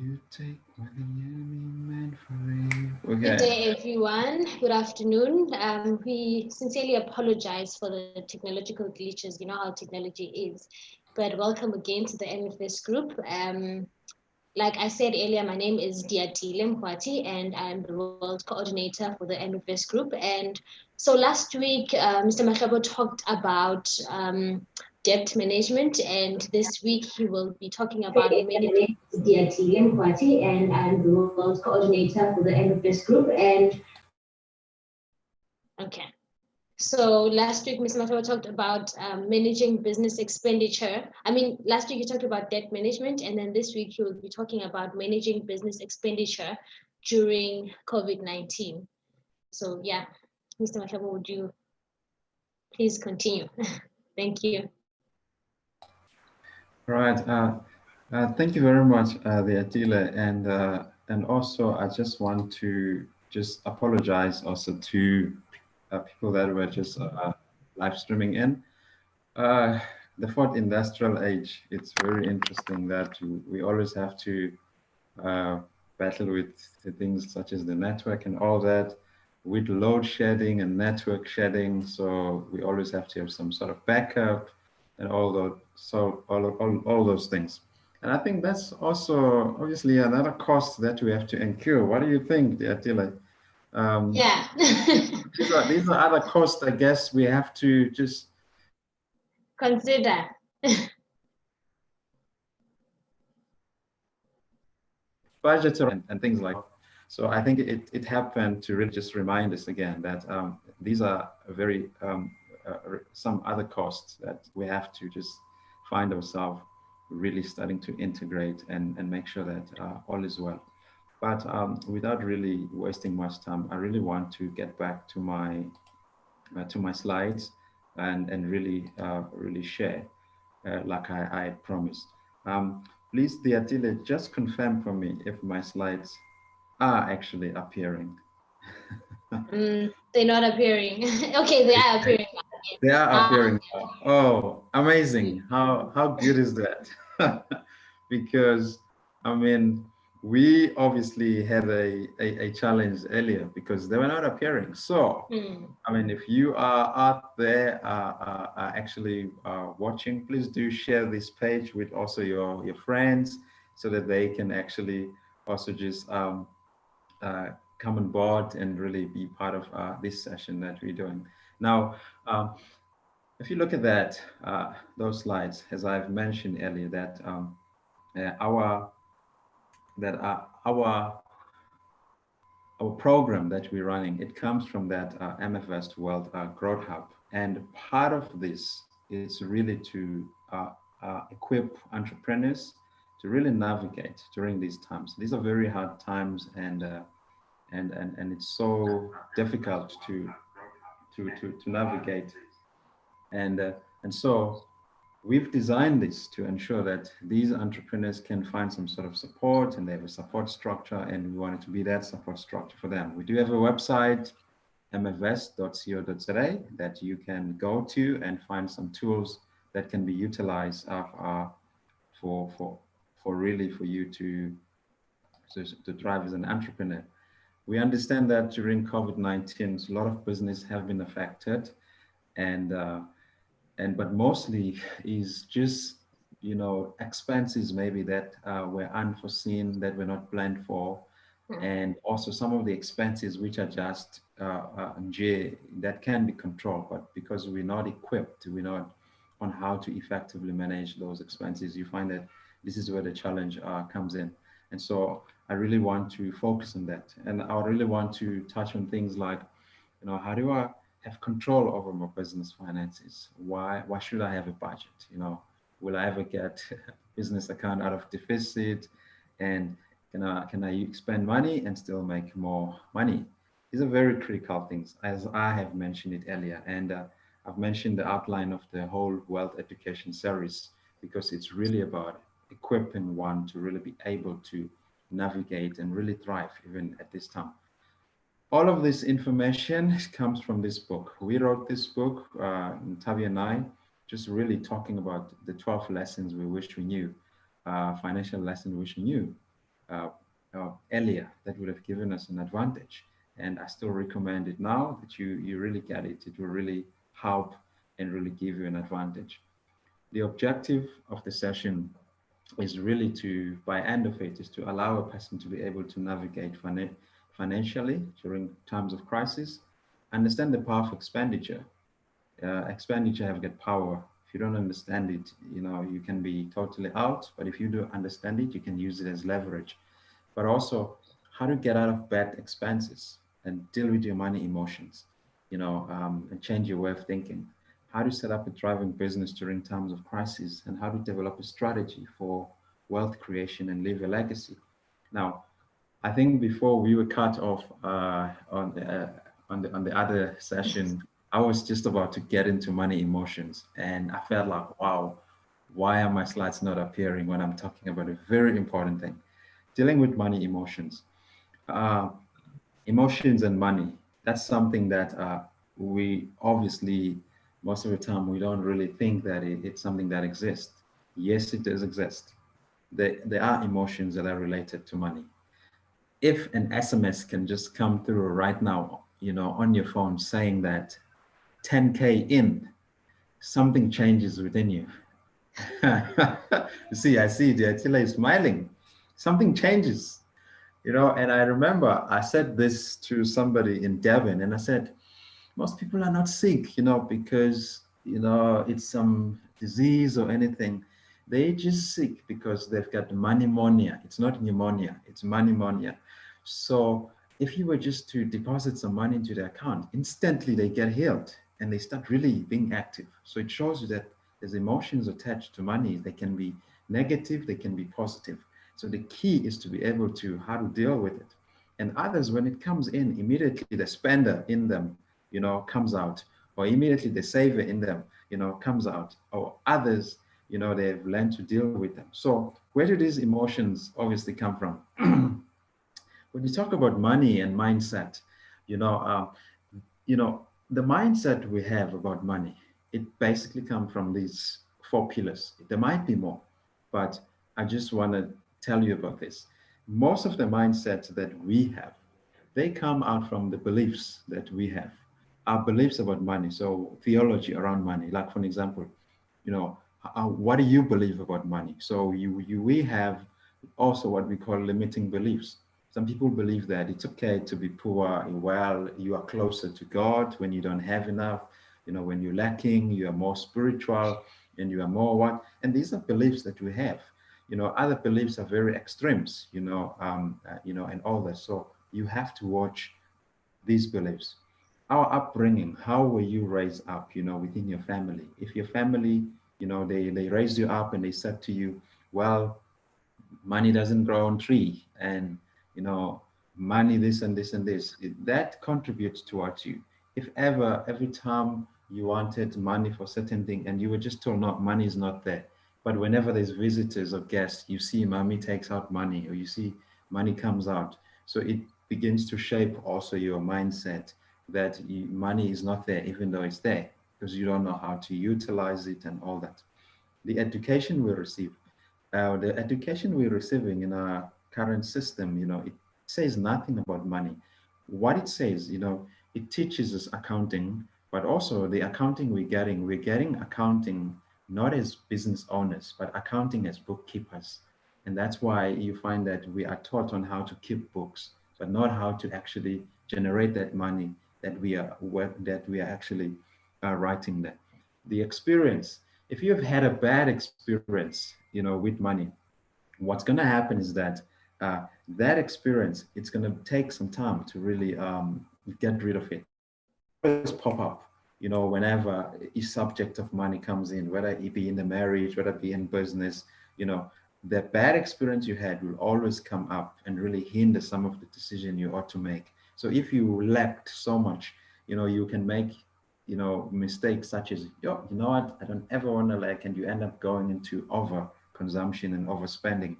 You take what the enemy meant for you. Good Okay. day, everyone. Good afternoon. We sincerely apologize for the technological glitches. You know how technology is. But welcome again to the MFS group. Like I said earlier, my name is Diatile Mkwati, and I'm the world coordinator for the MFS group. And so last week, Mr. Mahlabo talked about debt management, and this week he will be talking about managing. Diatile Mkwati, and I'm the world coordinator for the MFS group. And okay. So last week, Mr. Mahlabo talked about managing business expenditure. I mean, last week he talked about debt management, and then this week he will be talking about managing business expenditure during COVID-19. So yeah, Mr. Mahlabo, would you please continue? Thank you. Right. Thank you very much, the Attila, and also I just want to just apologize also to people that were just live streaming in. Uh, the fourth industrial age. It's very interesting that we always have to uh, battle with the things such as the network and all that, with load shedding and network shedding. So we always have to have some sort of backup and all those, so all those things. And I think that's also obviously another cost that we have to incur. What do you think, Attila? Yeah. These are other costs, I guess, we have to just Consider. budget and things like that. So I think it happened to really just remind us again that these are very some other costs that we have to just find ourselves really starting to integrate and make sure that all is well. But without really wasting much time, I really want to get back to my slides and really share like I promised. Um, Please, Diatile, just confirm for me if my slides are actually appearing. They're not appearing. Okay, they are appearing. They are Uh, appearing. Oh, amazing. How good is that? Because I mean, we obviously had a challenge earlier because they were not appearing. So I mean, if you are out there actually watching, please do share this page with also your friends so that they can actually also just uh, come on board and really be part of this session that we're doing. Now, if you look at that, those slides, as I've mentioned earlier, that our that our program that we're running, it comes from that MFVest World Growth Hub. And part of this is really to equip entrepreneurs to really navigate during these times. These are very hard times, and it's so difficult to navigate. And so we've designed this to ensure that these entrepreneurs can find some sort of support, and they have a support structure, and we want it to be that support structure for them. We do have a website, mfs.co.za, that you can go to and find some tools that can be utilized for, for, for really for you to thrive as an entrepreneur. We understand that during COVID-19, a lot of business have been affected, and but mostly is just expenses maybe that were unforeseen, that were not planned for, and also some of the expenses which are just that can be controlled, but because we're not equipped, we're not on how to effectively manage those expenses, you find that this is where the challenge comes in. And so I really want to focus on that, and I really want to touch on things like, how do I have control over my business finances? Why should I have a budget? Will I ever get a business account out of deficit? And can I spend money and still make more money? These are very critical things, as I have mentioned it earlier. And I've mentioned the outline of the whole wealth education series because it's really about equipping one to really be able to navigate and really thrive even at this time. All of this information comes from this book. We wrote this book, Tavi and I, just really talking about the 12 lessons we wish we knew, financial lessons we wish we knew. earlier, that would have given us an advantage. And I still recommend it now that you really get it. It will really help and really give you an advantage. The objective of the session is really to, by end of it, is to allow a person to be able to navigate financially during times of crisis, understand the power of expenditure. Expenditure have got power. If you don't understand it, you can be totally out, but if you do understand it, you can use it as leverage. But also how to get out of bad expenses and deal with your money emotions, and change your way of thinking. How to set up a thriving business during times of crisis, and how to develop a strategy for wealth creation and leave a legacy. Now, I think before we were cut off on the other session, I was just about to get into money emotions, and I felt like, wow, why are my slides not appearing when I'm talking about a very important thing? Dealing with money emotions. Uh, Emotions and money, that's something that we obviously, most of the time, we don't really think that it's something that exists. Yes, it does exist. There are emotions that are related to money. If an SMS can just come through right now, on your phone saying that 10K in, something changes within you. You see, I see the Attila is smiling. Something changes. And I remember I said this to somebody in Devon, and I said, most people are not sick, because, it's some disease or anything. They just sick because they've got moneymonia. It's not pneumonia, it's moneymonia. So if you were just to deposit some money into their account, instantly they get healed and they start really being active. So it shows you that there's emotions attached to money. They can be negative, they can be positive. So the key is to be able to how to deal with it. And others, when it comes in, immediately the spender in them, comes out, or immediately the saver in them, comes out, or others, they've learned to deal with them. So where do these emotions obviously come from? When you talk about money and mindset, you know, uh, the mindset we have about money, it basically comes from these four pillars. There might be more, but I just want to tell you about this. Most of the mindsets that we have, they come out from the beliefs that we have, our beliefs about money. So theology around money, like for an example, what do you believe about money? So we have also what we call limiting beliefs. Some people believe that it's okay to be poor. Well, you are closer to God when you don't have enough. When you're lacking, you are more spiritual and you are more what? And these are beliefs that we have. Other beliefs are very extremes, and all that. So you have to watch these beliefs. Our upbringing, how were you raised up, within your family? If your family, they raised you up and they said to you, well, money doesn't grow on tree, and money this and this and this, that contributes towards you. If ever, every time you wanted money for certain thing and you were just told, no, money is not there, but whenever there's visitors or guests, you see mommy takes out money, or you see money comes out, so it begins to shape also your mindset that money is not there even though it's there, because you don't know how to utilize it and all that. The education we receive, the education we're receiving in our current system, it says nothing about money. What it says, it teaches us accounting, but also the accounting we're getting accounting not as business owners, but accounting as bookkeepers. And that's why you find that we are taught on how to keep books, but not how to actually generate that money that we are actually writing there. The experience, if you've had a bad experience, with money, what's going to happen is that that experience, it's going to take some time to really get rid of it. Always pop up, whenever a subject of money comes in, whether it be in the marriage, whether it be in business, the bad experience you had will always come up and really hinder some of the decision you ought to make. So if you lacked so much, you can make mistakes such as, yo, you know what, I don't ever want to lack, and you end up going into over consumption and overspending,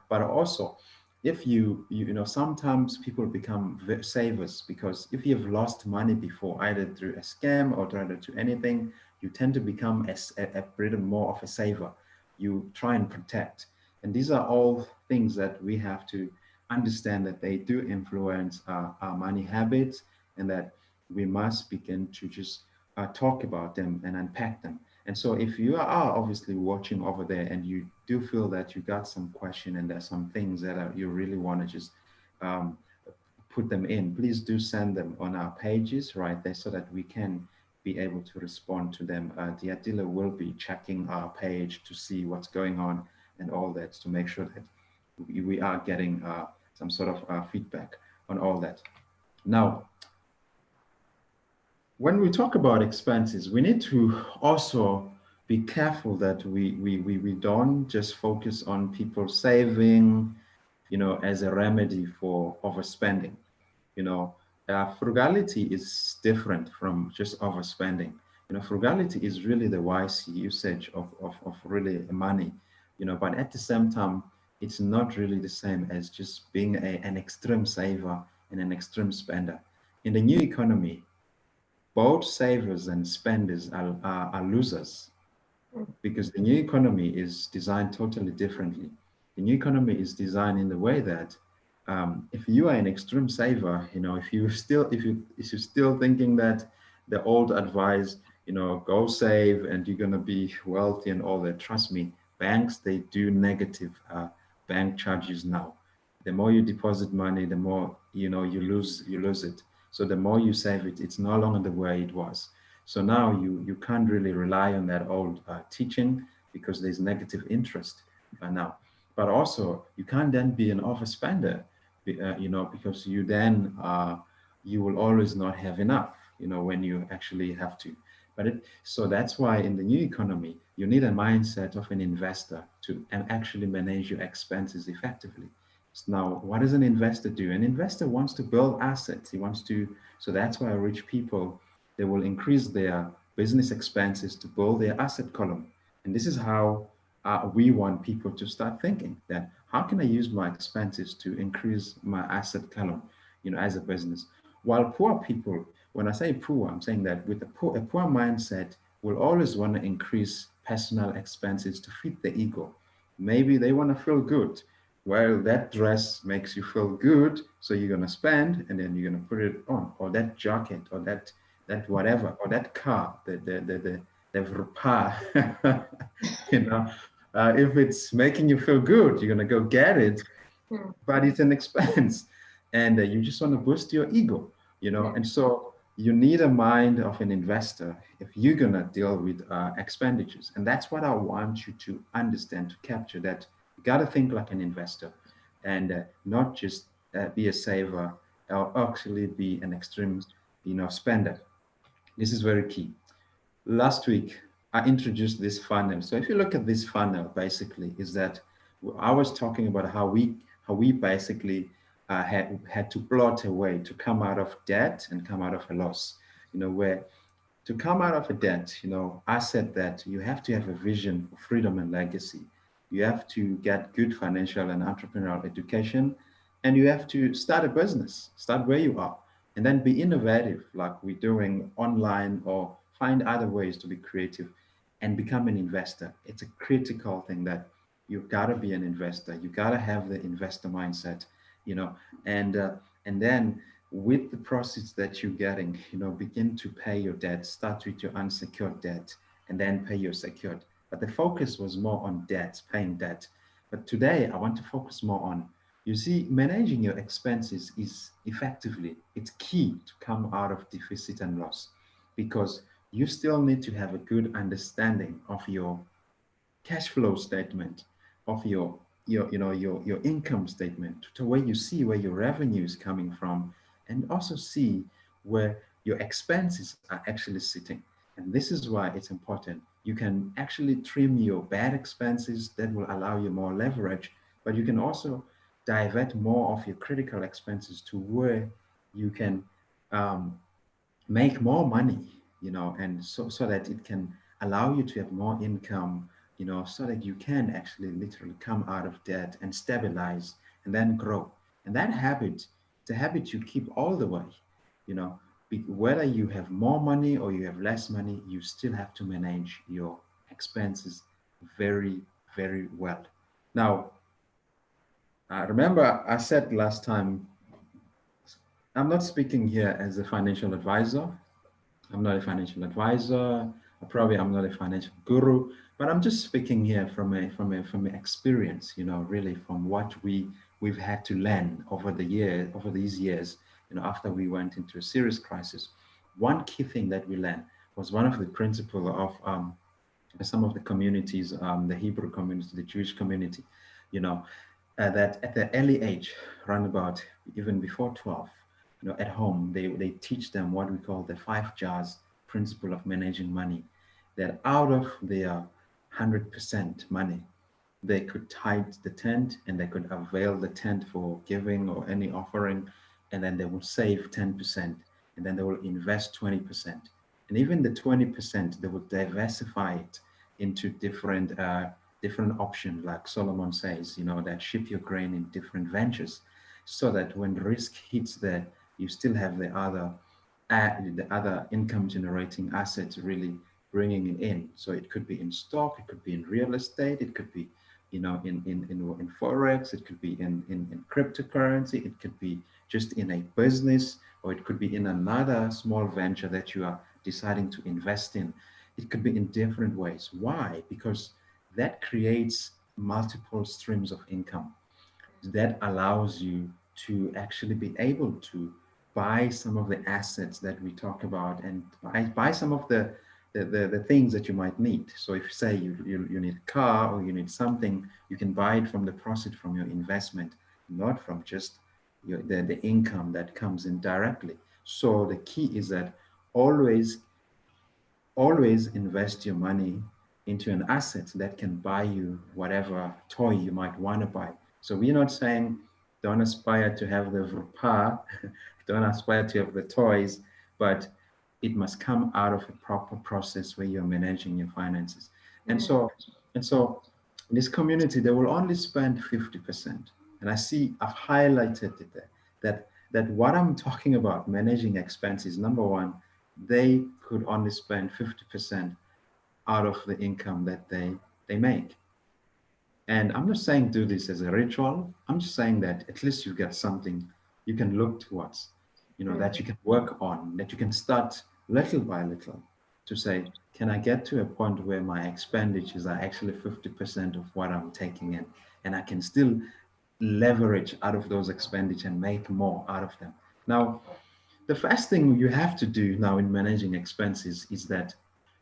but also if sometimes people become savers, because if you've lost money before, either through a scam or to anything, you tend to become a bit more of a saver. You try and protect. And these are all things that we have to understand that they do influence our money habits, and that we must begin to just talk about them and unpack them. And so if you are obviously watching over there and you do feel that you got some question and there's some things that you really want to just um, put them in, please do send them on our pages right there so that we can be able to respond to them. The Attila will be checking our page to see what's going on and all that, to make sure that we are getting some sort of feedback on all that. Now, when we talk about expenses, we need to also be careful that we don't just focus on people saving, as a remedy for overspending. Frugality is different from just overspending. Frugality is really the wise usage of really money, but at the same time, it's not really the same as just being an extreme saver and an extreme spender. In the new economy, both savers and spenders are losers, because the new economy is designed totally differently. The new economy is designed in the way that if you are an extreme saver, if you're still thinking that the old advice, go save and you're gonna be wealthy and all that, trust me, banks, they do negative bank charges now. The more you deposit money, the more you lose it. So the more you save it, it's no longer the way it was. So now you can't really rely on that old teaching, because there's negative interest now. But also you can't then be an overspender, because you then you will always not have enough, when you actually have to. So that's why in the new economy, you need a mindset of an investor to actually manage your expenses effectively. Now, what does an investor do? An investor wants to build assets. So that's why rich people, they will increase their business expenses to build their asset column. And this is how we want people to start thinking, that how can I use my expenses to increase my asset column, as a business? While poor people, when I say poor, I'm saying that with a poor mindset will always want to increase personal expenses to feed the ego. Maybe they want to feel good. Well, that dress makes you feel good, so you're going to spend, and then you're going to put it on, or that jacket, or that whatever, or that car, the repair, if it's making you feel good, you're going to go get it, but it's an expense, and you just want to boost your ego, and so you need a mind of an investor if you're going to deal with expenditures. And that's what I want you to understand, to capture that. You got to think like an investor, and not just be a saver, or actually be an extreme, spender. This is very key. Last week, I introduced this funnel. So if you look at this funnel, basically, is that I was talking about how we basically had to plot a way to come out of debt and come out of a loss. Where to come out of a debt, I said that you have to have a vision for freedom and legacy. You have to get good financial and entrepreneurial education, and you have to start a business, start where you are, and then be innovative, like we're doing online, or find other ways to be creative and become an investor. It's a critical thing that you've got to be an investor. You got to have the investor mindset, and then with the proceeds that you're getting, begin to pay your debt. Start with your unsecured debt and then pay your secured. But the focus was more on debt, paying debt. But today I want to focus more on, you see, managing your expenses is effectively, it's key to come out of deficit and loss, because you still need to have a good understanding of your cash flow statement, of your income statement, to where you see where your revenue is coming from, and also see where your expenses are actually sitting. And this is why it's important. You can actually trim your bad expenses that will allow you more leverage, but you can also divert more of your critical expenses to where you can make more money, and so that it can allow you to have more income, so that you can actually literally come out of debt and stabilize and then grow. And that habit, the habit you keep all the way, whether you have more money or you have less money, you still have to manage your expenses very, very well. Now, I remember I said last time, I'm not speaking here as a financial advisor. I'm not a financial advisor. I'm not a financial guru, but I'm just speaking here from a experience, really from what we've had to learn over these years, after we went into a serious crisis. One key thing that we learned was one of the principle of some of the communities, the Hebrew community, the Jewish community, you know, that at the early age, around about even before 12, at home, they teach them what we call the 5 jars principle of managing money, that out of their 100% money, they could tithe the tenth and they could avail the tenth for giving or any offering, and then they will save 10%, and then they will invest 20. And even the 20%, they will diversify it into different options, like Solomon says, that ship your grain in different ventures, so that when risk hits there, you still have the other income generating assets really bringing it in. So it could be in stock, it could be in real estate, it could be in forex, it could be in cryptocurrency, it could be just in a business, or it could be in another small venture that you are deciding to invest in. It could be in different ways. Why? Because that creates multiple streams of income that allows you to actually be able to buy some of the assets that we talk about, and buy some of the things that you might need. So if you say you need a car or you need something, you can buy it from the profit from your investment, not from just the income that comes in directly. So the key is that always always invest your money into an asset that can buy you whatever toy you might want to buy. So we're not saying don't aspire to have the Verpa, don't aspire to have the toys, but it must come out of a proper process where you're managing your finances. And so, and so in this community, they will only spend 50%. And I see I've highlighted it there, that what I'm talking about, managing expenses, number one, they could only spend 50% out of the income that they make. And I'm not saying do this as a ritual. I'm just saying that at least you get something you can look towards, that you can work on, that you can start little by little to say, can I get to a point where my expenditures are actually 50% of what I'm taking in, and I can still leverage out of those expenditures and make more out of them. Now, the first thing you have to do now in managing expenses is that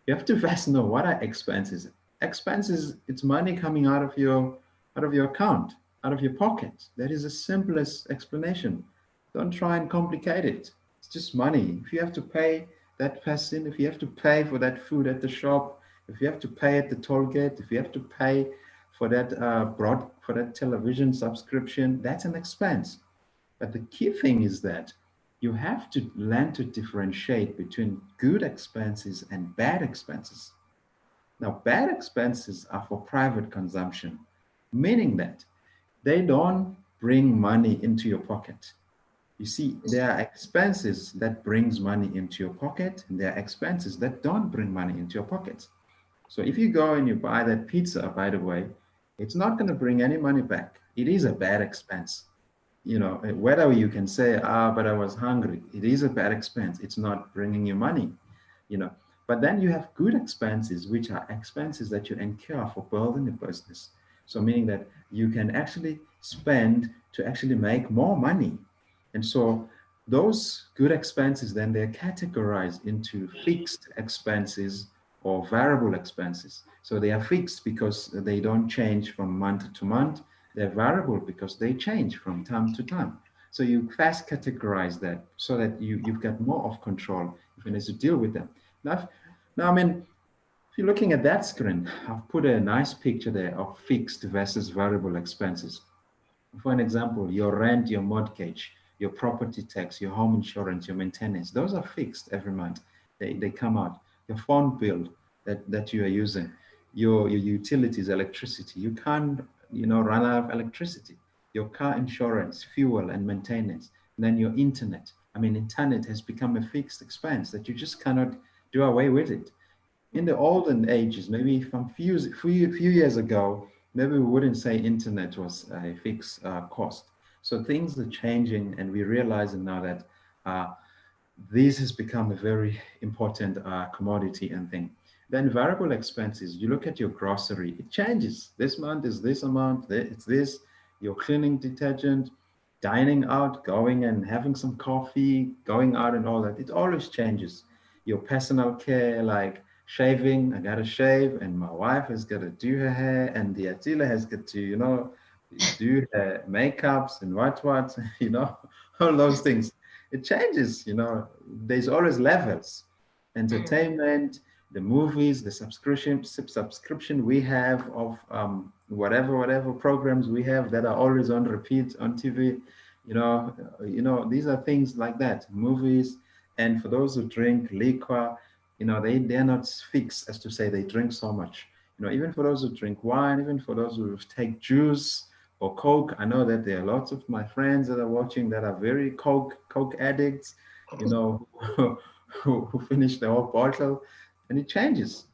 you have to first know what are expenses. Expenses, it's money coming out of your account, out of your pocket. That is the simplest explanation. Don't try and complicate it. It's just money. If you have to pay that person, if you have to pay for that food at the shop, if you have to pay at the toll gate, if you have to pay for that for that television subscription, that's an expense. But the key thing is that you have to learn to differentiate between good expenses and bad expenses. Now, bad expenses are for private consumption, meaning that they don't bring money into your pocket. You see, there are expenses that brings money into your pocket, and there are expenses that don't bring money into your pocket. So if you go and you buy that pizza, by the way, it's not going to bring any money back. It is a bad expense. Whether you can say, but I was hungry, it is a bad expense. It's not bringing you money, you know. But then you have good expenses, which are expenses that you incur for building a business. So meaning that you can actually spend to actually make more money. And so those good expenses, then they're categorized into fixed expenses or variable expenses. So they are fixed because they don't change from month to month. They're variable because they change from time to time. So you fast categorize that so that you've got more of control if you need to deal with them. Now, I mean, if you're looking at that screen, I've put a nice picture there of fixed versus variable expenses. For an example, your rent, your mortgage, your property tax, your home insurance, your maintenance, those are fixed every month. They come out. Your phone bill that you are using, your utilities, electricity, you can't run out of electricity. Your car insurance, fuel and maintenance, and then your internet. I mean, internet has become a fixed expense that you just cannot do away with it. In the olden ages, maybe from few years ago, maybe we wouldn't say internet was a fixed cost. So things are changing, and we're realizing now that this has become a very important commodity and thing. Then variable expenses, you look at your grocery, it changes. This month is this amount, it's this, your cleaning detergent, dining out, going and having some coffee, going out and all that. It always changes. Your personal care, like shaving, I gotta shave, and my wife has got to do her hair, and the Attila has got to, do her makeups and what, all those things. It changes, there's always levels. Mm. Entertainment, the movies, the subscription we have of whatever programs we have that are always on repeat on TV, these are things like that, movies. And for those who drink liquor, they're not fixed as to say they drink so much. Even for those who drink wine, even for those who take juice or Coke. I know that there are lots of my friends that are watching that are very Coke addicts, who finish the whole bottle, and it changes.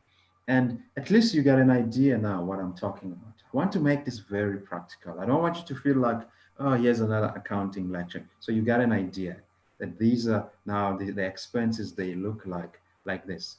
And at least you got an idea now what I'm talking about. I want to make this very practical. I don't want you to feel like, oh, here's another accounting lecture. So you got an idea that these are now the expenses, they look like this.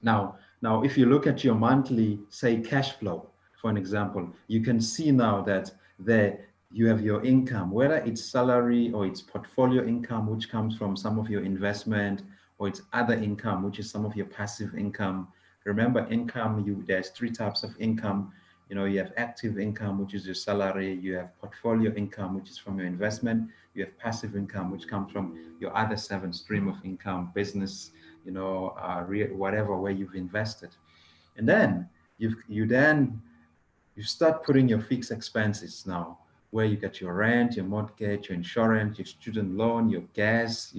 Now, if you look at your monthly, say, cash flow, for an example, you can see now that there you have your income, whether it's salary or it's portfolio income, which comes from some of your investment, or it's other income, which is some of your passive income. Remember, income, there's three types of income. You have active income, which is your salary. You have portfolio income, which is from your investment. You have passive income, which comes from your other seven stream of income, business, whatever way you've invested. And then you start putting your fixed expenses now, where you get your rent, your mortgage, your insurance, your student loan, your gas,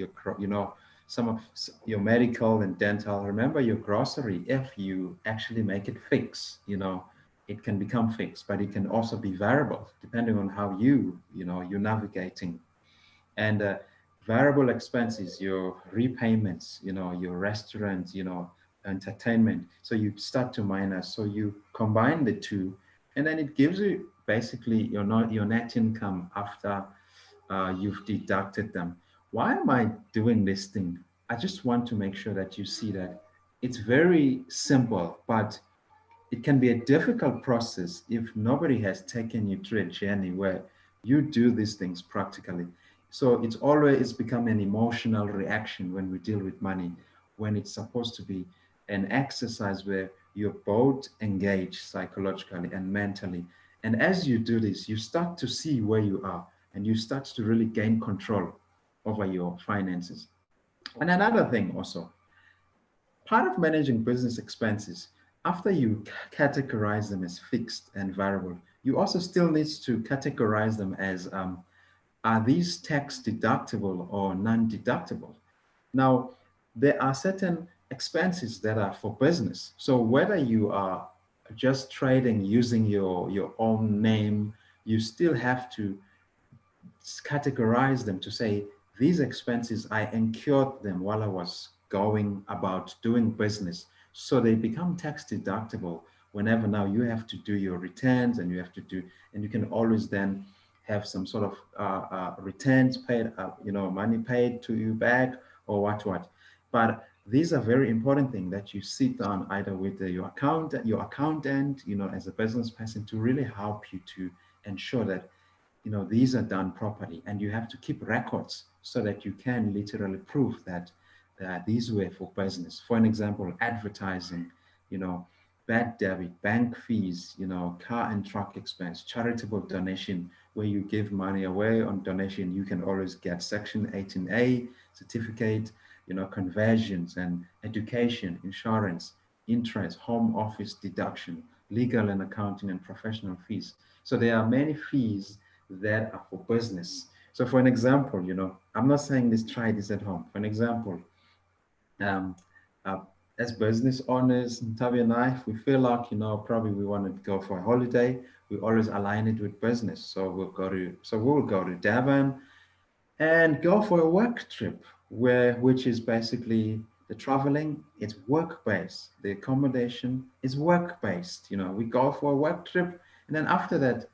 some of your medical and dental. Remember your grocery, if you actually make it fixed, it can become fixed, but it can also be variable depending on how you're navigating. And variable expenses, your repayments, your restaurant, entertainment. So you start to minus. So you combine the two, and then it gives you basically your net income after you've deducted them. Why am I doing this thing? I just want to make sure that you see that it's very simple, but it can be a difficult process if nobody has taken you through a journey where you do these things practically. So it's become an emotional reaction when we deal with money, when it's supposed to be an exercise where you're both engaged psychologically and mentally. And as you do this, you start to see where you are, and you start to really gain control over your finances. And another thing also, part of managing business expenses, after you categorize them as fixed and variable, you also still need to categorize them as are these tax deductible or non-deductible? Now, there are certain expenses that are for business. So whether you are just trading using your own name, you still have to categorize them to say, these expenses, I incurred them while I was going about doing business. So they become tax deductible whenever now you have to do your returns, and you can always then have some sort of returns paid, money paid to you back or what. But these are very important things that you sit down either with your accountant, as a business person, to really help you to ensure that these are done properly, and you have to keep records so that you can literally prove that these were for business. For an example, advertising, you know, bad debit, bank fees, car and truck expense, charitable donation, where you give money away on donation, you can always get Section 18A certificate, conversions and education, insurance, interest, home office deduction, legal and accounting and professional fees. So there are many fees that are for business. So for an example, I'm not saying this, try this at home. For an example, um, uh, as business owners, Tavi and I, if we feel like, probably we want to go for a holiday, we always align it with business. So we'll go to Devon and go for a work trip, which is basically the traveling, it's work-based. The accommodation is work-based. We go for a work trip, And then after that,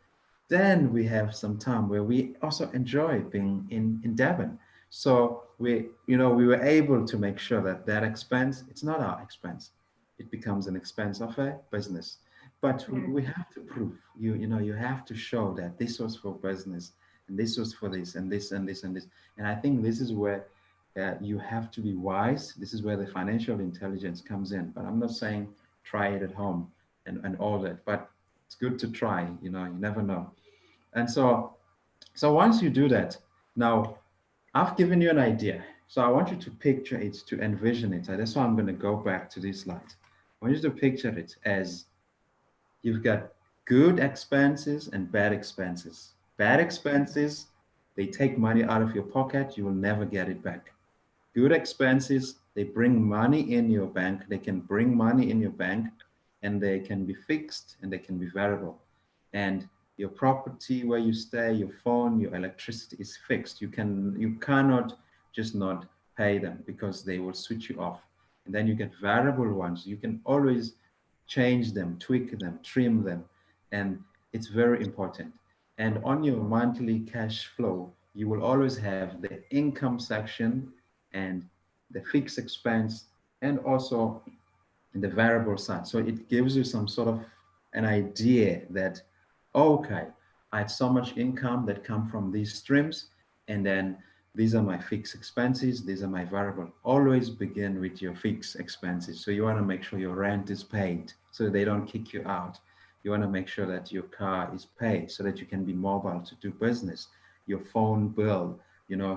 then we have some time where we also enjoy being in Devon. So we were able to make sure that that expense, it's not our expense. It becomes an expense of a business. But we have to prove, you have to show that this was for business and this was for this and this and this and this. And I think this is where you have to be wise. This is where the financial intelligence comes in. But I'm not saying try it at home and all that, but it's good to try, you never know. And so once you do that, now I've given you an idea. So I want you to picture it, to envision it. And that's why I'm going to go back to this slide. I want you to picture it as you've got good expenses and bad expenses. Bad expenses, they take money out of your pocket. You will never get it back. Good expenses, they bring money in your bank. They can bring money in your bank and they can be fixed and they can be variable. And your property where you stay, your phone, your electricity is fixed. You cannot just not pay them because they will switch you off. And then you get variable ones. You can always change them, tweak them, trim them. And it's very important. And on your monthly cash flow, you will always have the income section and the fixed expense and also the variable side. So it gives you some sort of an idea that, okay, I had so much income that come from these streams, and then these are my fixed expenses, these are my variable. Always begin with your fixed expenses. So you want to make sure your rent is paid so they don't kick you out. You want to make sure that your car is paid so that you can be mobile to do business. Your phone bill,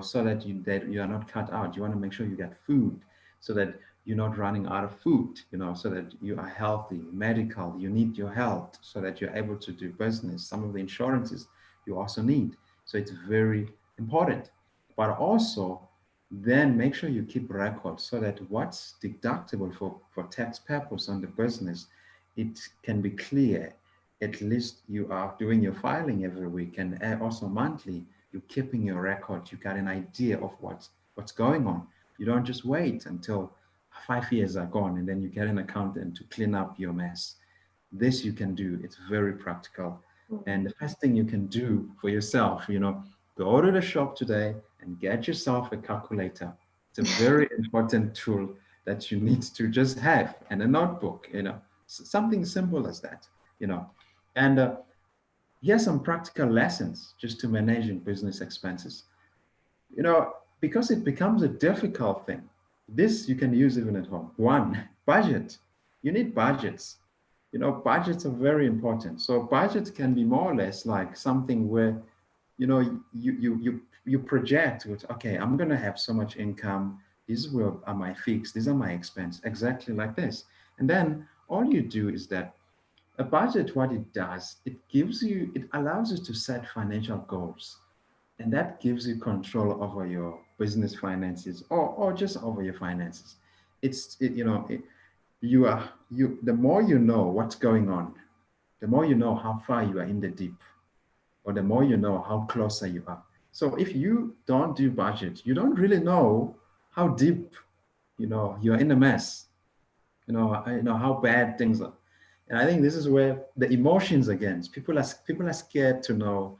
so that you are not cut out. You want to make sure you get food so that you're not running out of food, so that you are healthy, medical, you need your health so that you're able to do business. Some of the insurances you also need. So it's very important. But also then make sure you keep records so that what's deductible for tax purpose on the business, it can be clear. At least you are doing your filing every week and also monthly, you're keeping your record. You got an idea of what's going on. You don't just wait until 5 years are gone and then you get an accountant to clean up your mess. This you can do. It's very practical. And the first thing you can do for yourself, go to the shop today and get yourself a calculator. It's a very important tool that you need to just have, and a notebook, something simple as that, and here's some practical lessons just to managing business expenses. Because it becomes a difficult thing. This you can use even at home. One, budget. You need budgets. Budgets are very important. So budgets can be more or less like something where, you project with, okay, I'm going to have so much income. These are my fixed. These are my expense. Exactly like this. And then all you do is that a budget, what it does, it allows you to set financial goals. And that gives you control over your business finances or just over your finances. The more you know what's going on, the more you know how far you are in the deep, or the more you know how closer you are. So if you don't do budget, you don't really know how deep, you're in a mess, how bad things are. And I think this is where the emotions again, people are scared to know,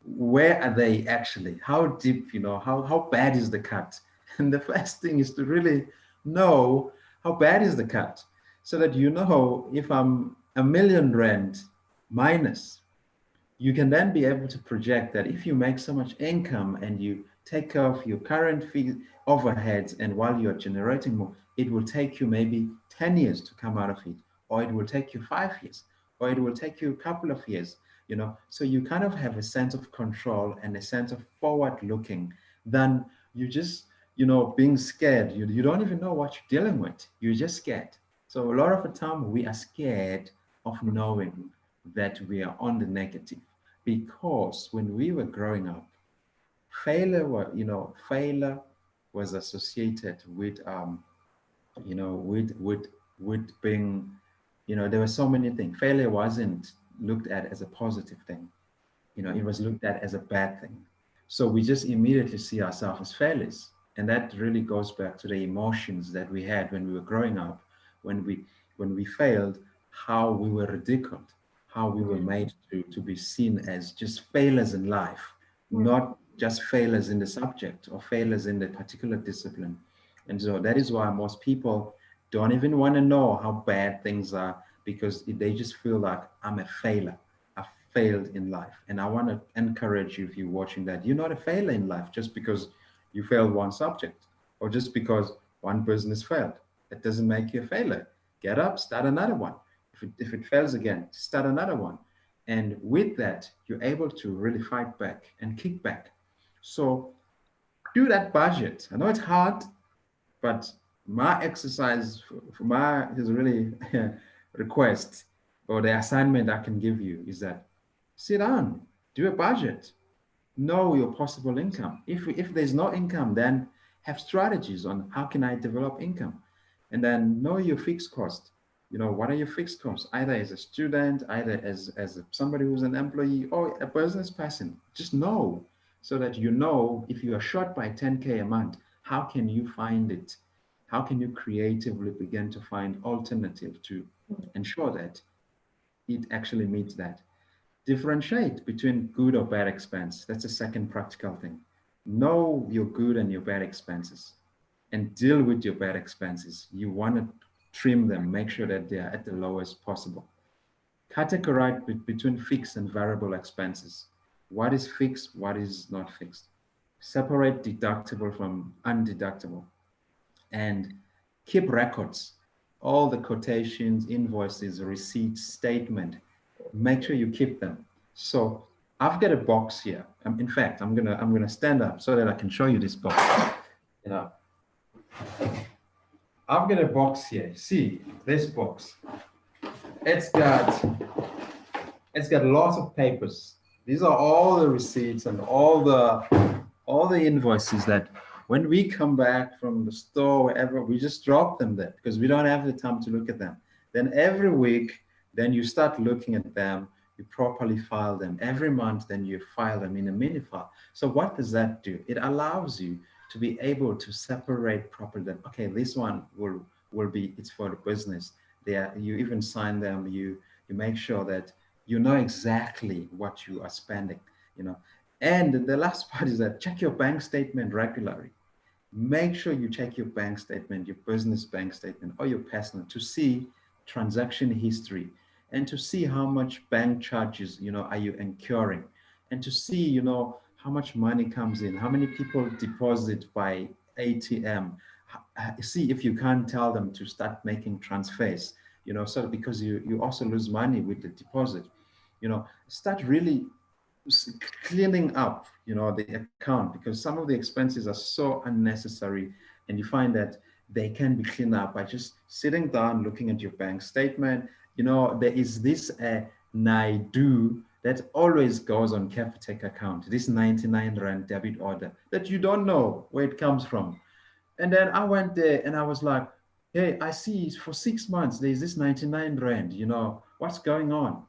where are they actually? How deep, how bad is the cut? And the first thing is to really know how bad is the cut, so that if I'm R1,000,000 minus, you can then be able to project that if you make so much income and you take off your current fee overheads, and while you're generating more, it will take you maybe 10 years to come out of it, or it will take you 5 years, or it will take you a couple of years, so you kind of have a sense of control and a sense of forward looking than you just, being scared. You don't even know what you're dealing with. You're just scared. So a lot of the time we are scared of knowing that we are on the negative, because when we were growing up, failure was associated with with being, there were so many things. Failure wasn't looked at as a positive thing. It was looked at as a bad thing. So we just immediately see ourselves as failures. And that really goes back to the emotions that we had when we were growing up, when we failed, how we were ridiculed, how we were made to be seen as just failures in life, not just failures in the subject or failures in the particular discipline. And so that is why most people don't even want to know how bad things are, because they just feel like, I'm a failure. I failed in life. And I want to encourage you, if you're watching, that you're not a failure in life just because you failed one subject or just because one business failed. That doesn't make you a failure. Get up, start another one. If it fails again, start another one. And with that, you're able to really fight back and kick back. So do that budget. I know it's hard, but my exercise for my is really request, or the assignment I can give you is that sit down, do a budget, know your possible income. If there's no income, then have strategies on how can I develop income, and then know your fixed cost. You know, what are your fixed costs, either as a student, either as somebody who's an employee or a business person. Just know, so that you know if you are short by 10K a month, how can you find it? How can you creatively begin to find alternative to ensure that it actually meets that? Differentiate between good or bad expense. That's a second practical thing. Know your good and your bad expenses and deal with your bad expenses. You want to trim them, make sure that they are at the lowest possible. Categorize between fixed and variable expenses. What is fixed, what is not fixed. Separate deductible from undeductible, and keep records. All the quotations, invoices, receipts, statement, make sure you keep them. So I've got a box here. In fact, I'm gonna stand up so that I can show you this box. You know, I've got a box here. See this box. It's got lots of papers. These are all the receipts and all the invoices that when we come back from the store, wherever, we just drop them there because we don't have the time to look at them. Then every week, then you start looking at them, you properly file them. Every month, then you file them in a mini file. So what does that do? It allows you to be able to separate properly that, okay, this one will be, it's for the business. There, you even sign them, you make sure that you know exactly what you are spending, you know. And the last part is that check your bank statement regularly. Make sure you check your bank statement, your business bank statement or your personal, to see transaction history and to see how much bank charges, you know, are you incurring, and to see, you know, how much money comes in, how many people deposit by ATM. See if you can't tell them to start making transfers, you know, so because you also lose money with the deposit, you know, start really cleaning up, you know, the account, because some of the expenses are so unnecessary, and you find that they can be cleaned up by just sitting down, looking at your bank statement. You know, there is this NAIDU that always goes on Capitec account, this 99 Rand debit order that you don't know where it comes from. And then I went there and I was like, hey, I see for 6 months there's this 99 Rand, you know, what's going on?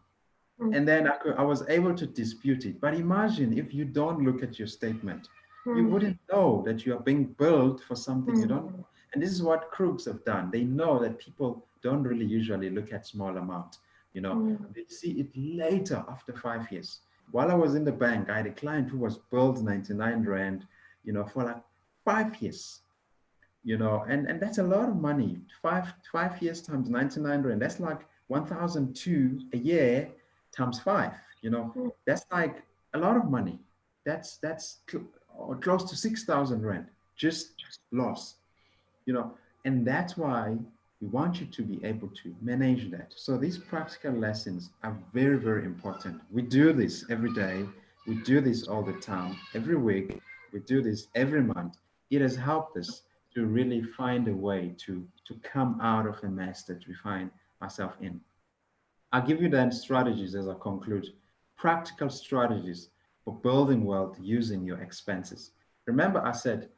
And then I was able to dispute it. But imagine if you don't look at your statement, you wouldn't know that you are being billed for something you don't. And this is what crooks have done. They know that people don't really usually look at small amount. You know, they see it later after 5 years. While I was in the bank, I had a client who was billed 99 Rand, you know, for like 5 years. You know, and that's a lot of money. Five years times 99 Rand, that's like 1,002 a year times 5, you know, that's like a lot of money. That's close to 6,000 Rand just lost, you know. And that's why we want you to be able to manage that. So these practical lessons are very, very important. We do this every day. We do this all the time, every week. We do this every month. It has helped us to really find a way to come out of a mess that we find ourselves in. I'll give you then strategies as I conclude. Practical strategies for building wealth using your expenses. Remember, I said,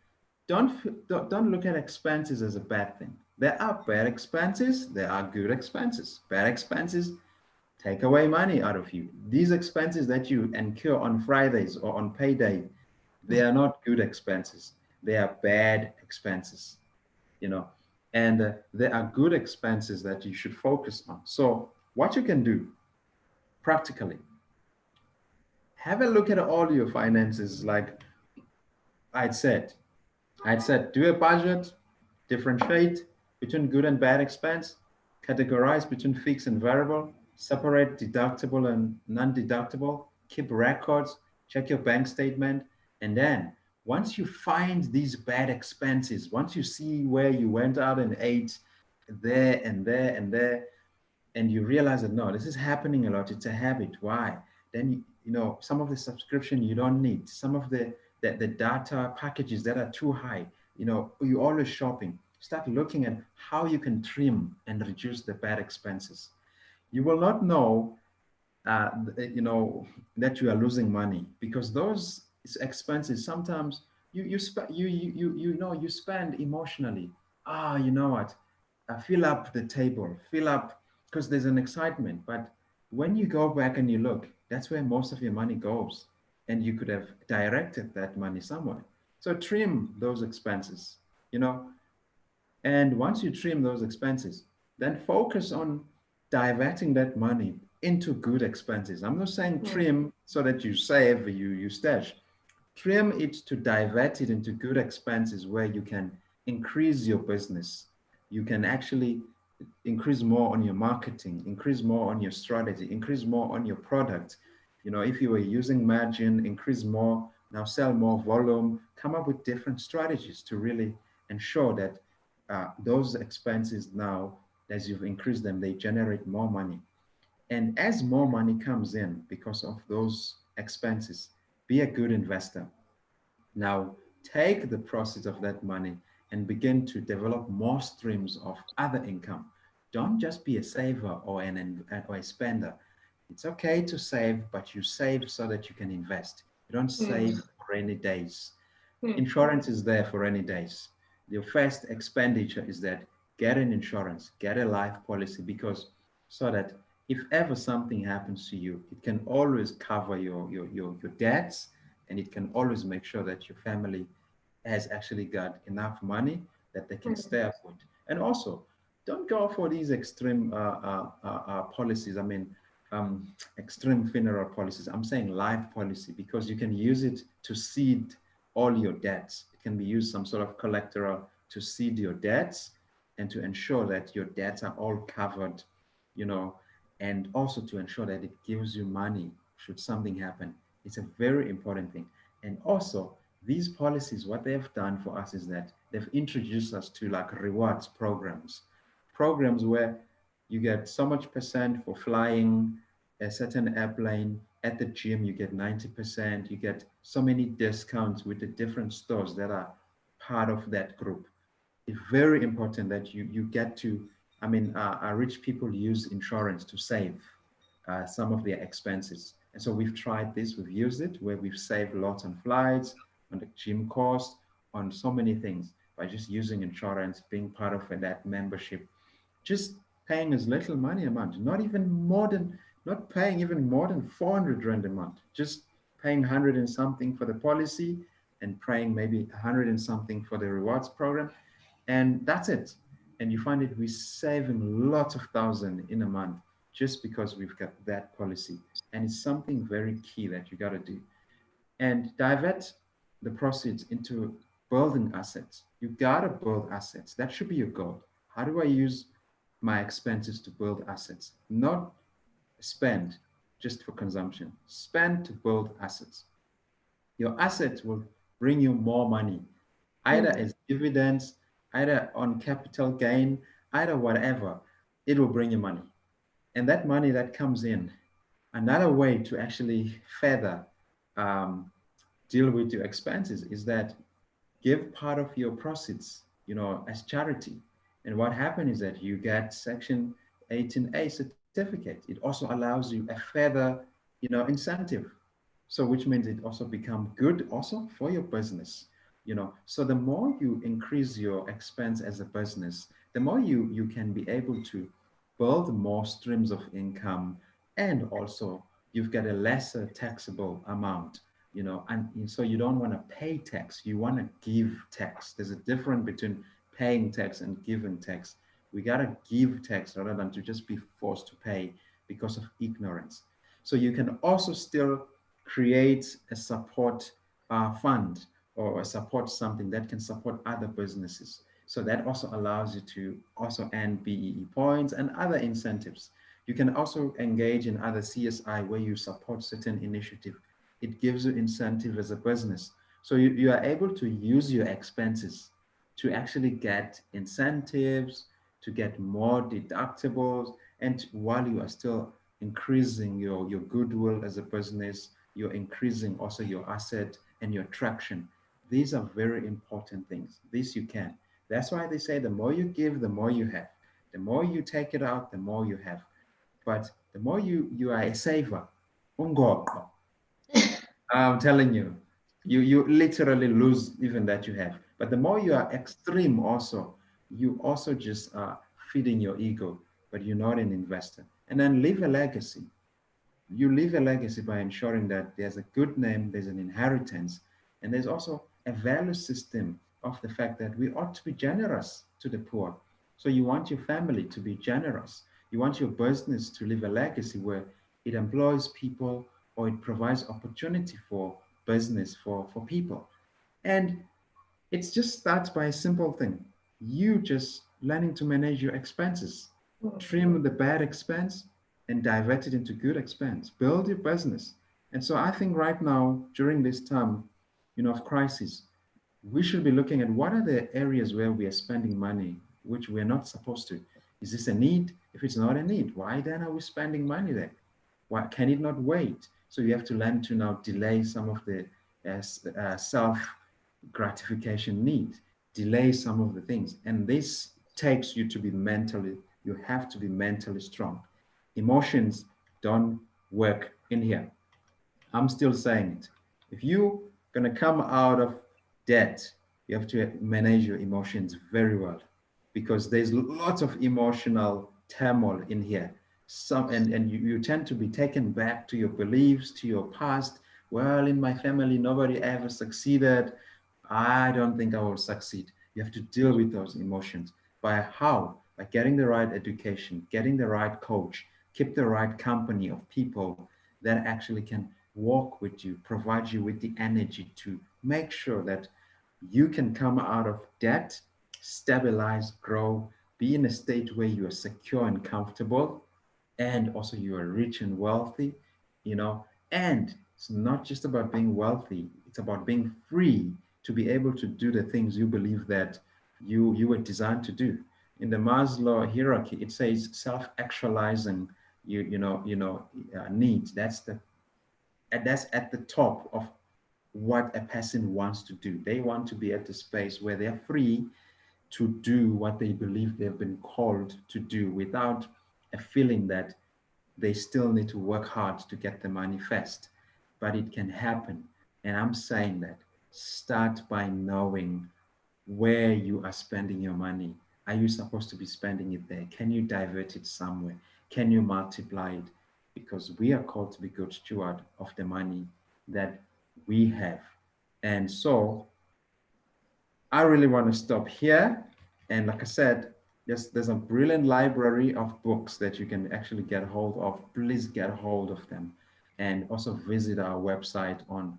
don't look at expenses as a bad thing. There are bad expenses, there are good expenses. Bad expenses take away money out of you. These expenses that you incur on Fridays or on payday, they are not good expenses. They are bad expenses, you know, and there are good expenses that you should focus on. So what you can do practically. Have a look at all your finances. Like I'd said, do a budget, differentiate between good and bad expense, categorize between fixed and variable, separate deductible and non-deductible, keep records, check your bank statement, and then once you find these bad expenses, once you see where you went out and ate there and there and there, and you realize that no, this is happening a lot, it's a habit. Why? Then you know some of the subscription you don't need, some of the data packages that are too high, you know, you're always shopping. Start looking at how you can trim and reduce the bad expenses. You will not know you know that you are losing money because those expenses sometimes you know you spend emotionally. You know what, fill up the table, fill up, because there's an excitement. But when you go back and you look, that's where most of your money goes, and you could have directed that money somewhere. So trim those expenses, you know. And once you trim those expenses, then focus on diverting that money into good expenses. I'm not saying trim so that you save, you stash. Trim it to divert it into good expenses where you can increase your business. You can actually increase more on your marketing, increase more on your strategy, increase more on your product. You know, if you were using margin, increase more, now sell more volume, come up with different strategies to really ensure that those expenses now, as you've increased them, they generate more money. And as more money comes in because of those expenses, be a good investor. Now, take the proceeds of that money and begin to develop more streams of other income. Don't just be a saver or or a spender. It's okay to save, but you save so that you can invest. You don't save for rainy days. Insurance is there for rainy days. Your first expenditure is that get an insurance, get a life policy, because so that if ever something happens to you, it can always cover your debts, and it can always make sure that your family has actually got enough money that they can stay afloat. And also, don't go for these extreme policies. I mean, extreme funeral policies. I'm saying life policy because you can use it to seed all your debts. It can be used some sort of collateral to seed your debts and to ensure that your debts are all covered, you know, and also to ensure that it gives you money should something happen. It's a very important thing. And also, these policies, what they have done for us is that they've introduced us to like rewards programs where you get so much percent for flying a certain airplane. At the gym, you get 90%. You get so many discounts with the different stores that are part of that group. It's very important that you get to, I mean, rich people use insurance to save some of their expenses. And so we've tried this, we've used it, where we've saved lots on flights, on the gym cost, on so many things by just using insurance, being part of that membership, just paying as little money a month, not paying even more than 400 Rand a month, just paying 100 and something for the policy and paying maybe 100 and something for the rewards program. And that's it. And you find it, we're saving lots of thousands in a month just because we've got that policy. And it's something very key that you got to do. And divert the proceeds into building assets. You got to build assets. That should be your goal. How do I use my expenses to build assets? Not spend just for consumption. Spend to build assets. Your assets will bring you more money, either as dividends, either on capital gain, either whatever. It will bring you money. And that money that comes in, another way to actually further deal with your expenses is that give part of your proceeds, you know, as charity. And what happens is that you get Section 18A certificate. It also allows you a further, you know, incentive. So which means it also become good also for your business, you know. So the more you increase your expense as a business, the more you can be able to build more streams of income, and also you've got a lesser taxable amount, you know. And so you don't want to pay tax, you want to give tax. There's a difference between paying tax and giving tax. We got to give tax rather than to just be forced to pay because of ignorance. So you can also still create a support fund or support something that can support other businesses. So that also allows you to also earn BEE points and other incentives. You can also engage in other CSI where you support certain initiative. It gives you incentive as a business. So you are able to use your expenses to actually get incentives, to get more deductibles, and while you are still increasing your goodwill as a business, you're increasing also your asset and your traction. These are very important things. This you can. That's why they say the more you give, the more you have. The more you take it out, the more you have. But the more you are a saver, ungo, I'm telling you, you literally lose even that you have. But the more you are extreme also, you also just are feeding your ego, but you're not an investor. And then leave a legacy. You leave a legacy by ensuring that there's a good name, there's an inheritance, and there's also a value system of the fact that we ought to be generous to the poor. So you want your family to be generous. You want your business to leave a legacy where it employs people or it provides opportunity for business for people. And it just starts by a simple thing. You just learning to manage your expenses. Trim the bad expense and divert it into good expense. Build your business. And so I think right now, during this time, of crisis, we should be looking at what are the areas where we are spending money, which we're not supposed to. Is this a need? If it's not a need, why then are we spending money there? Why can it not wait? So you have to learn to now delay some of the self gratification needs, delay some of the things. And this takes you to be mentally, you have to be mentally strong. Emotions don't work in here. I'm still saying it. If you're going to come out of debt, you have to manage your emotions very well because there's lots of emotional turmoil in here. And you tend to be taken back to your beliefs, to your past. Well, in my family, nobody ever succeeded. I don't think I will succeed. You have to deal with those emotions. By how? By getting the right education, getting the right coach, keep the right company of people that actually can walk with you, provide you with the energy to make sure that you can come out of debt, stabilize, grow, be in a state where you are secure and comfortable, and also you are rich and wealthy, and it's not just about being wealthy, it's about being free to be able to do the things you believe that you were designed to do. In the Maslow hierarchy, it says self-actualizing needs. That's at the top of what a person wants to do. They want to be at the space where they're free to do what they believe they've been called to do without a feeling that they still need to work hard to get the money first. But it can happen. And I'm saying that start by knowing where you are spending your money. Are you supposed to be spending it there? Can you divert it somewhere? Can you multiply it? Because we are called to be good steward of the money that we have. And so I really want to stop here. And like I said, there's a brilliant library of books that you can actually get hold of. Please get hold of them. And also visit our website on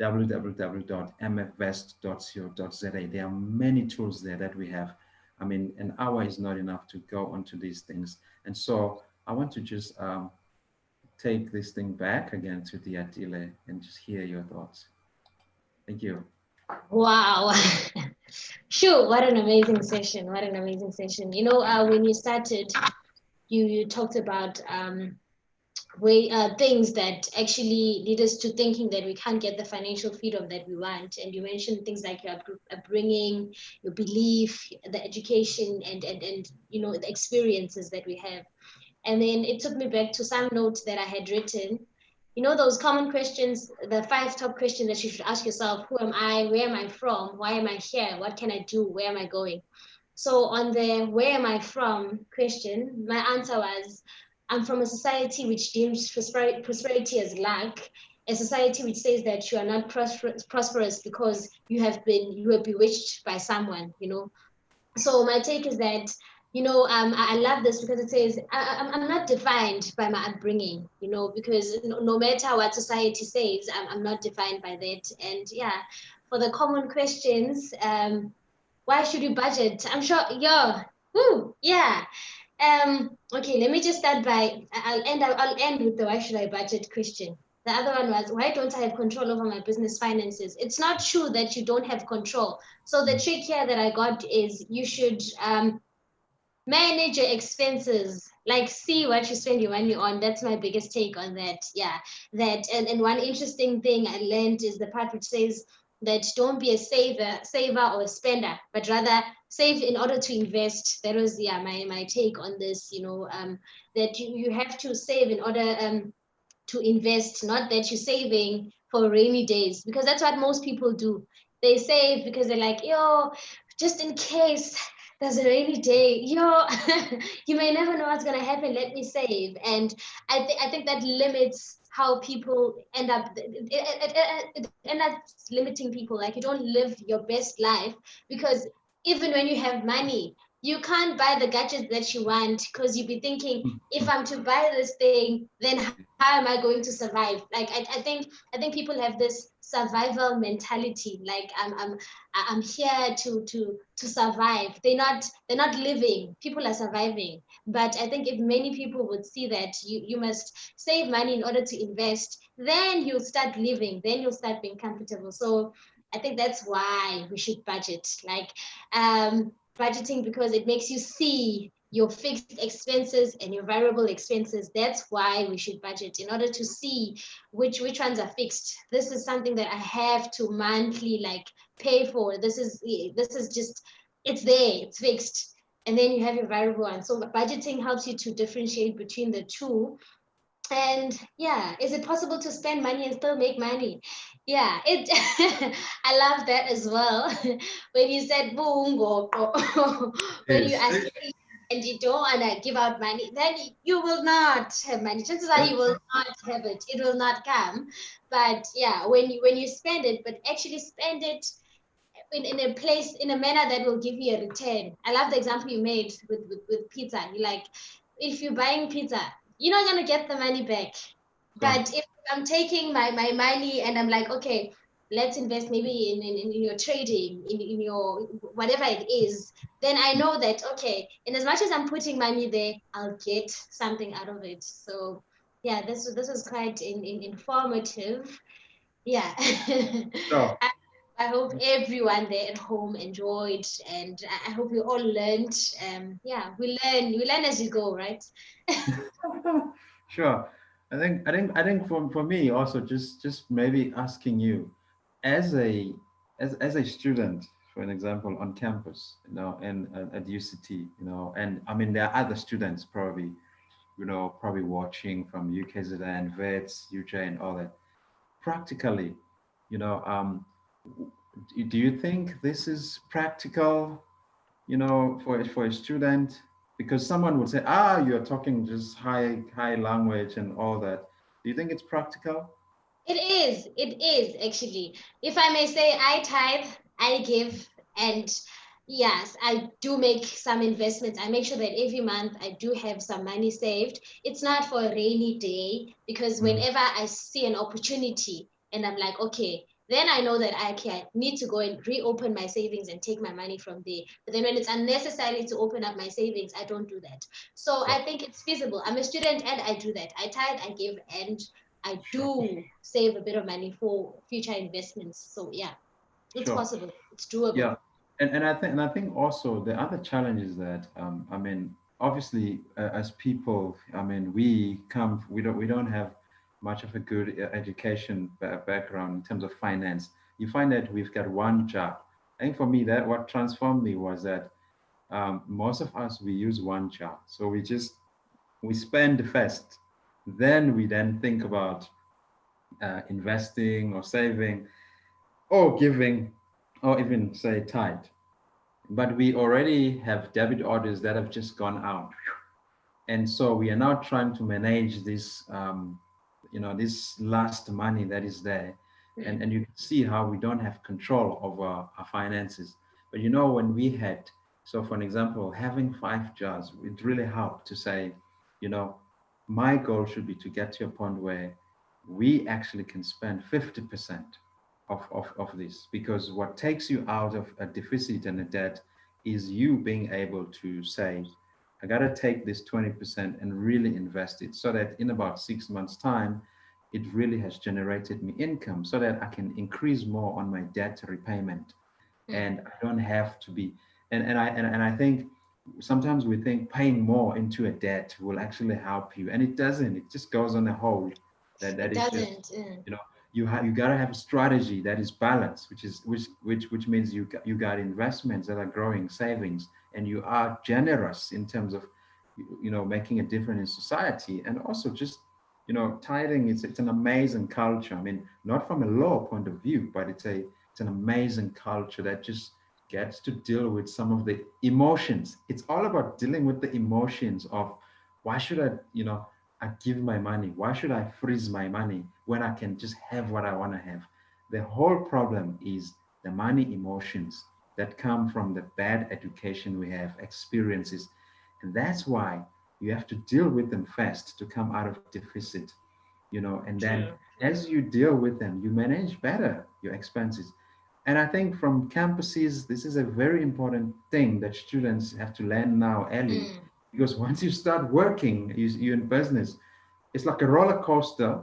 www.mfvest.co.za. There are many tools there that we have. I mean, an hour is not enough to go onto these things. And so I want to just take this thing back again to Diatile and just hear your thoughts. Thank you. Wow. Sure. What an amazing session. What an amazing session. When you started, you talked about things that actually lead us to thinking that we can't get the financial freedom that we want. And you mentioned things like your upbringing, your belief, the education, and the experiences that we have. And then it took me back to some notes that I had written. Those common questions, the 5 top questions that you should ask yourself: who am I? Where am I from? Why am I here? What can I do? Where am I going? So on the where am I from question, my answer was, I'm from a society which deems prosperity as lack, a society which says that you are not prosperous because you were bewitched by someone. So my take is that I love this because it says I'm not defined by my upbringing, because no matter what society says, I'm not defined by that. And yeah, for the common questions, why should you budget? I'm sure, yeah, woo, yeah. Okay, let me just start by I'll end with the why should I budget question. The other one was, why don't I have control over my business finances? It's not true that you don't have control. So the trick here that I got is you should manage your expenses, like see what you spend your money on. That's my biggest take on that. Yeah, that and one interesting thing I learned is the part which says that don't be a saver or a spender, but rather save in order to invest. That was, yeah, my take on this. That you have to save in order to invest, not that you're saving for rainy days, because that's what most people do. They save because they're like, yo, just in case there's a rainy day, yo, you may never know what's gonna happen. Let me save. And I think that limits how people end up. It ends up limiting people. Like, you don't live your best life because even when you have money, you can't buy the gadgets that you want because you'll be thinking, if I'm to buy this thing, then how am I going to survive? Like, I think people have this survival mentality. Like, I'm here to survive. They're not living. People are surviving. But I think if many people would see that you must save money in order to invest, then you'll start living. Then you'll start being comfortable. So I think that's why we should budget. Like, budgeting, because it makes you see your fixed expenses and your variable expenses. That's why we should budget, in order to see which ones are fixed. This is something that I have to monthly, like, pay for. This is just, it's there, it's fixed. And then you have your variable one. So budgeting helps you to differentiate between the two. And yeah, is it possible to spend money and still make money? Yeah, it I love that as well. When you said boom, when you Yes. are saving and you don't want to give out money, then you will not have money. Chances are you will not have it. It will not come. But yeah, when you spend it, but actually spend it in a place, in a manner that will give you a return. I love the example you made with pizza. You like, if you're buying pizza, you're not gonna get the money back. Sure. But if I'm taking my money and I'm like, okay, let's invest maybe in your trading, in your whatever it is, then I know that, okay, in as much as I'm putting money there, I'll get something out of it. So yeah, this was quite informative. Yeah. Sure. I hope everyone there at home enjoyed, and I hope we all learned. Yeah, we learn as you go, right? Sure. I think for me also, just maybe asking you, as a student, for an example, on campus, and at UCT, and I mean there are other students probably, probably watching from UKZN, VETS, UJ, and all that. Practically, you know, um, do you think this is practical, for a student? Because someone would say, you're talking just high language and all that. Do you think it's practical? It is actually. If I may say, I tithe, I give, and yes, I do make some investments. I make sure that every month I do have some money saved. It's not for a rainy day, because Mhm. whenever I see an opportunity and I'm like, okay, then I know that I need to go and reopen my savings and take my money from there. But then when it's unnecessary to open up my savings, I don't do that. So Sure, I think it's feasible. I'm a student and I do that. I tithe, I give, and I sure, do save a bit of money for future investments. So yeah, it's sure. possible. It's doable. Yeah, and I think also the other challenge is that, I mean, obviously, as people, I mean, we don't have much of a good education background in terms of finance. You find that we've got one job. I think for me, that what transformed me was that, most of us, we use one job, so we spend first, then we then think about investing or saving or giving, or even say tithe. But we already have debit orders that have just gone out, and so we are now trying to manage this, this last money that is there. and Mm. and you can see how we don't have control over our finances. But when we had So for an example, having 5 jars, it really helped to say, you know, my goal should be to get to a point where we actually can spend 50% of this, because what takes you out of a deficit and a debt is you being able to say, I got to take this 20% and really invest it so that in about 6 months' time, it really has generated me income so that I can increase more on my debt repayment. And I don't have to be, and I think sometimes we think paying more into a debt will actually help you, and it doesn't. It just goes on a hold. That It is just, doesn't. you know, you got to have a strategy that is balanced, which means you got investments that are growing, savings, and you are generous in terms of, making a difference in society. And also just, tithing, it's an amazing culture. I mean, not from a law point of view, but it's an amazing culture that just gets to deal with some of the emotions. It's all about dealing with the emotions of, why should I give my money? Why should I freeze my money when I can just have what I want to have? The whole problem is the money emotions that come from the bad education we have, experiences. And that's why you have to deal with them first to come out of deficit, and then True. as you deal with them, you manage better your expenses. And I think from campuses, this is a very important thing that students have to learn now early, Mm. because once you start working, you're in business, it's like a roller coaster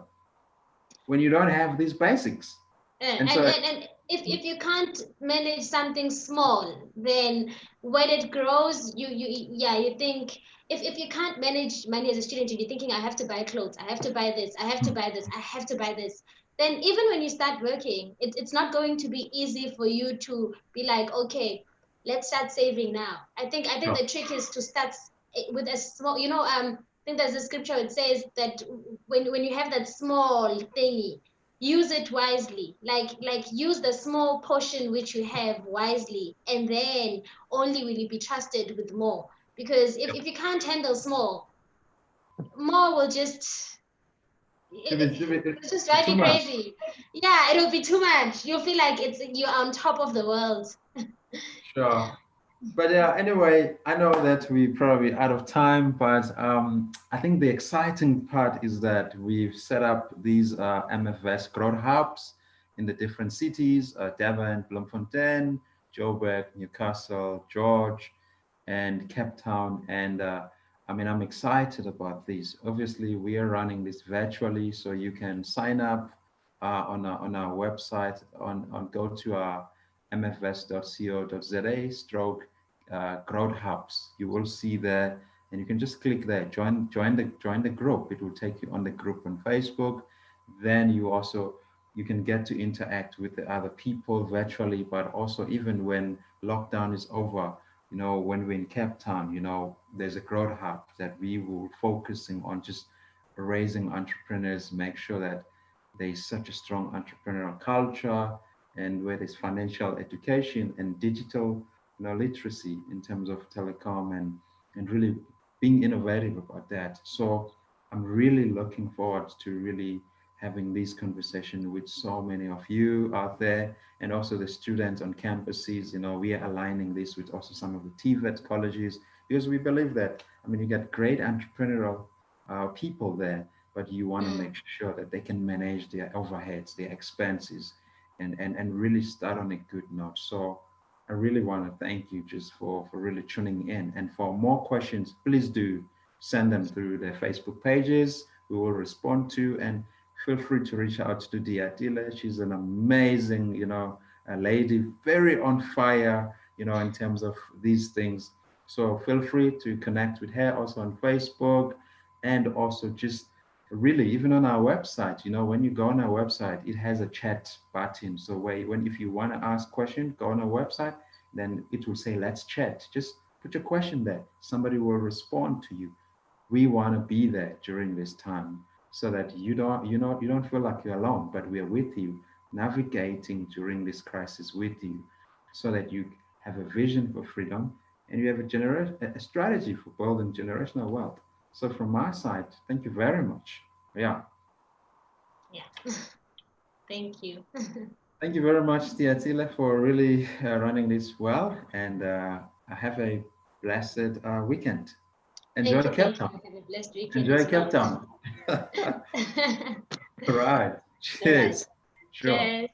when you don't have these basics. And so, And if you can't manage something small, then when it grows, you think, if you can't manage money as a student, and you're thinking, I have to buy clothes, I have to buy this, I have to buy this, I have to buy this, then even when you start working, it's not going to be easy for you to be like, okay, let's start saving now. I think sure. the trick is to start with a small, I think there's a scripture, it says that when you have that small thingy, use it wisely, like use the small portion which you have wisely, and then only will you be trusted with more. Because if you can't handle small, more will just it'll just drive Too you much. crazy. Yeah, it'll be too much. You'll feel like you're on top of the world. Sure. But yeah, anyway, I know that we probably out of time, but I think the exciting part is that we've set up these MFS growth hubs in the different cities, Devon, Bloemfontein, Joburg, Newcastle, George, and Cape Town. And I mean, I'm excited about these. Obviously, we are running this virtually, so you can sign up on our website, go to our mfs.co.za stroke growth hubs. You will see there, and you can just click there, join the group. It will take you on the group on Facebook. Then you can get to interact with the other people virtually, but also even when lockdown is over, when we're in Cape Town, there's a growth hub that we will focusing on just raising entrepreneurs, make sure that there is such a strong entrepreneurial culture, and where there's financial education and digital, literacy in terms of telecom, and really being innovative about that. So I'm really looking forward to really having these conversations with so many of you out there, and also the students on campuses. We are aligning this with also some of the TVET colleges, because we believe that, I mean, you get great entrepreneurial people there, but you want to make Mm. sure that they can manage their overheads, their expenses, and really start on a good note. So I really want to thank you just for really tuning in. And for more questions, please do send them through their Facebook pages. We will respond to, and feel free to reach out to Diatile. She's an amazing, a lady, very on fire, in terms of these things. So feel free to connect with her also on Facebook, and also just really even on our website. When you go on our website, it has a chat button. So if you want to ask questions, go on our website, then it will say let's chat. Just put your question there, somebody will respond to you. We want to be there during this time, so that you don't feel like you're alone, but we are with you, navigating during this crisis with you, so that you have a vision for freedom, and you have a strategy for building generational wealth. So from my side, thank you very much. Yeah. Yeah. Thank you. Thank you very much, Tiatila, for really running this well. And have a blessed weekend. Thank Enjoy you, Cape thank you. Town. Have a blessed weekend Enjoy as Cape well. Town. All right. All right. Cheers. Sure. Cheers.